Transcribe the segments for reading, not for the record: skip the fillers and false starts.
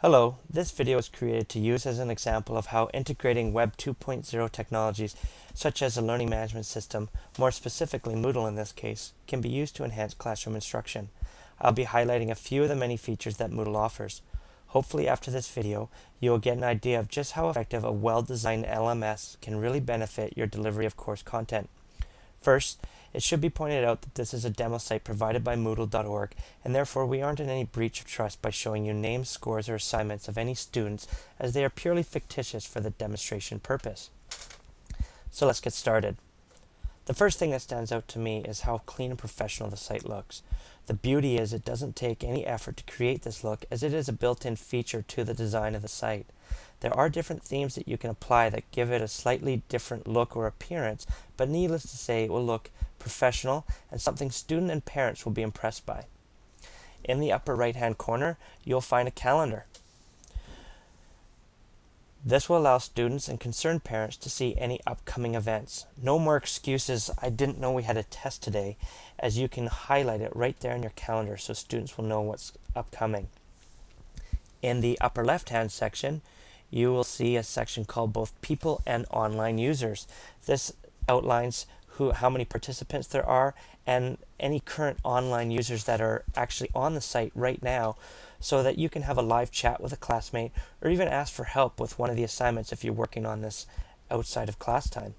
Hello, this video is created to use as an example of how integrating Web 2.0 technologies such as a learning management system, more specifically Moodle in this case, can be used to enhance classroom instruction. I'll be highlighting a few of the many features that Moodle offers. Hopefully after this video, you will get an idea of just how effective a well-designed LMS can really benefit your delivery of course content. First, it should be pointed out that this is a demo site provided by Moodle.org, and therefore we aren't in any breach of trust by showing you names, scores, or assignments of any students, as they are purely fictitious for the demonstration purpose. So let's get started. The first thing that stands out to me is how clean and professional the site looks. The beauty is it doesn't take any effort to create this look, as it is a built-in feature to the design of the site. There are different themes that you can apply that give it a slightly different look or appearance, but needless to say, it will look professional and something students and parents will be impressed by. In the upper right-hand corner, you'll find a calendar. This will allow students and concerned parents to see any upcoming events. No more excuses, "I didn't know we had a test today," as you can highlight it right there in your calendar so students will know what's upcoming. In the upper left-hand section, you will see a section called both people and online users. This outlines how many participants there are and any current online users that are actually on the site right now, so that you can have a live chat with a classmate or even ask for help with one of the assignments if you're working on this outside of class time.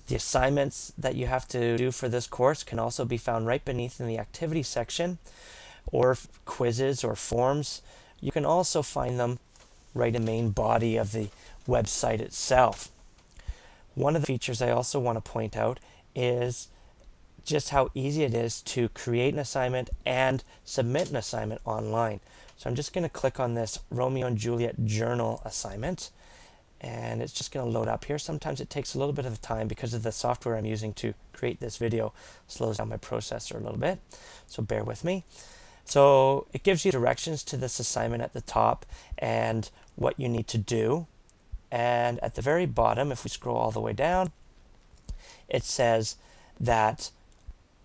The assignments that you have to do for this course can also be found right beneath in the activity section, or quizzes or forms. You can also find them right in the main body of the website itself. One of the features I also want to point out is just how easy it is to create an assignment and submit an assignment online. So I'm just going to click on this Romeo and Juliet journal assignment, and it's just going to load up here. Sometimes it takes a little bit of time because of the software I'm using to create this video slows down my processor a little bit, so bear with me. So it gives you directions to this assignment at the top and what you need to do. And at the very bottom, if we scroll all the way down, it says that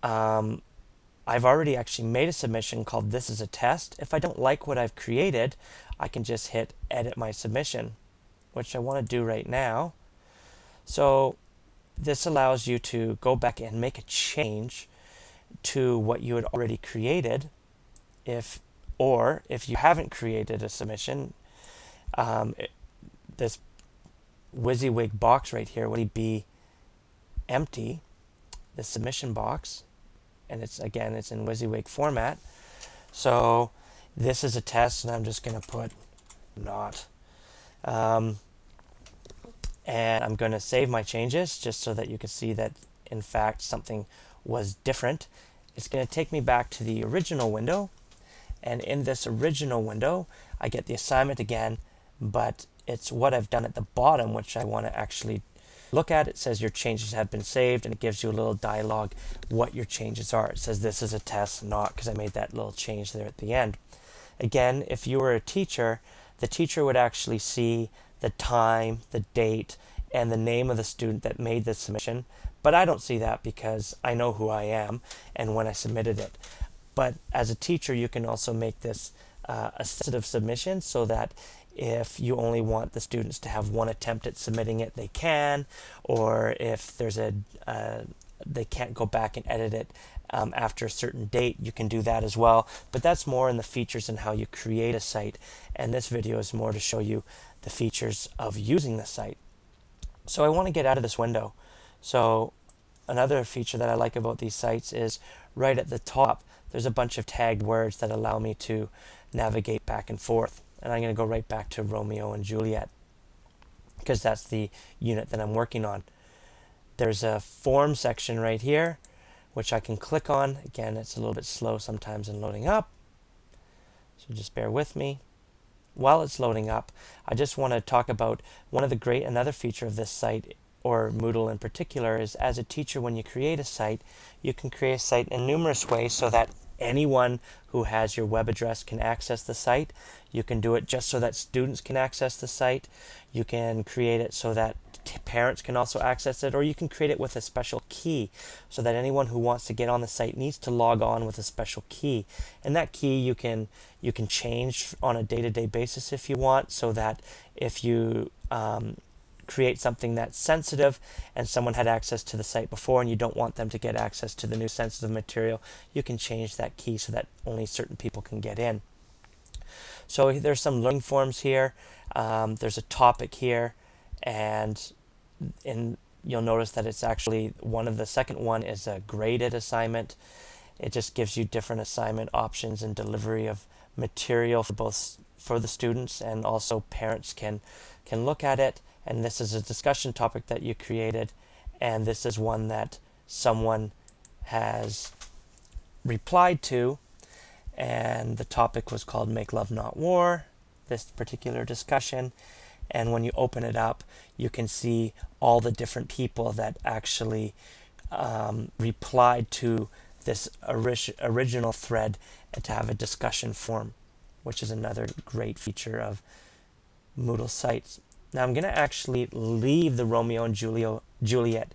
I've already actually made a submission called "This is a Test." If I don't like what I've created, I can just hit Edit My Submission, which I want to do right now. So this allows you to go back and make a change to what you had already created. If you haven't created a submission, this WYSIWYG box right here would be empty, the submission box, and it's in WYSIWYG format. So this is a test, and I'm just going to put not. And I'm going to save my changes just so that you can see that in fact something was different. It's going to take me back to the original window, and in this original window I get the assignment again, but it's what I've done at the bottom which I want to actually look at. It says your changes have been saved, and it gives you a little dialogue what your changes are. It says this is a test, not, because I made that little change there at the end. Again, if you were a teacher, the teacher would actually see the time, the date, and the name of the student that made the submission, but I don't see that because I know who I am and when I submitted it. But as a teacher, you can also make this a sensitive submission, so that if you only want the students to have one attempt at submitting it, they can, or if there's they can't go back and edit it after a certain date, you can do that as well. But that's more in the features and how you create a site, and this video is more to show you the features of using the site. So I want to get out of this window. So another feature that I like about these sites is right at the top there's a bunch of tagged words that allow me to navigate back and forth. And I'm going to go right back to Romeo and Juliet because that's the unit that I'm working on. There's a form section right here which I can click on. Again, it's a little bit slow sometimes in loading up, so just bear with me. While it's loading up, I just want to talk about another feature of this site, or Moodle in particular, is as a teacher, when you create a site, you can create a site in numerous ways so that anyone who has your web address can access the site. You can do it just so that students can access the site. You can create it so that parents can also access it, or you can create it with a special key so that anyone who wants to get on the site needs to log on with a special key. And that key you can change on a day-to-day basis if you want, so that if you create something that's sensitive and someone had access to the site before and you don't want them to get access to the new sensitive material, you can change that key so that only certain people can get in. So there's some learning forms here. There's a topic here, and you'll notice that it's actually the second one is a graded assignment. It just gives you different assignment options and delivery of material for the students, and also parents can look at it. And this is a discussion topic that you created, and this is one that someone has replied to, and the topic was called Make Love Not War, this particular discussion. And when you open it up, you can see all the different people that actually replied to this original thread, and to have a discussion forum, which is another great feature of Moodle sites. Now I'm going to actually leave the Romeo and Juliet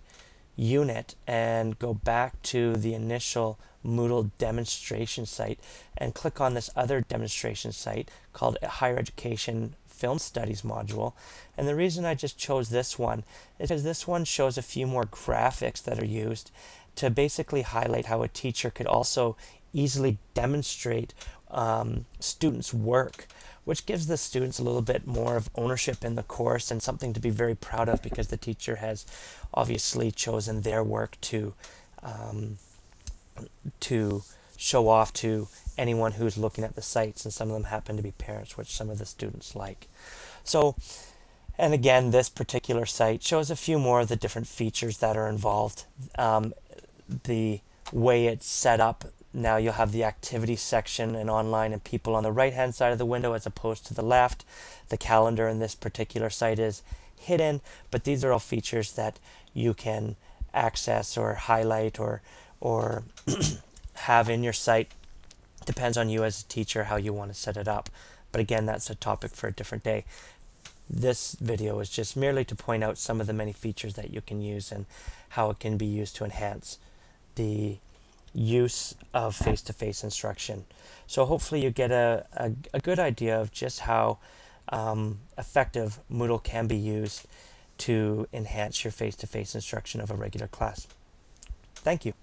unit and go back to the initial Moodle demonstration site and click on this other demonstration site called Higher Education Film Studies module. And the reason I just chose this one is because this one shows a few more graphics that are used to basically highlight how a teacher could also easily demonstrate students' work, which gives the students a little bit more of ownership in the course and something to be very proud of, because the teacher has obviously chosen their work to show off to anyone who's looking at the sites, and some of them happen to be parents, which some of the students like. So, and again, this particular site shows a few more of the different features that are involved. The way it's set up, now you'll have the activity section and online and people on the right hand side of the window as opposed to the left. The calendar in this particular site is hidden, but these are all features that you can access or highlight or have in your site. Depends on you as a teacher how you want to set it up. But again, that's a topic for a different day. This video is just merely to point out some of the many features that you can use and how it can be used to enhance the use of face-to-face instruction. So hopefully you get a good idea of just how effective Moodle can be used to enhance your face-to-face instruction of a regular class. Thank you.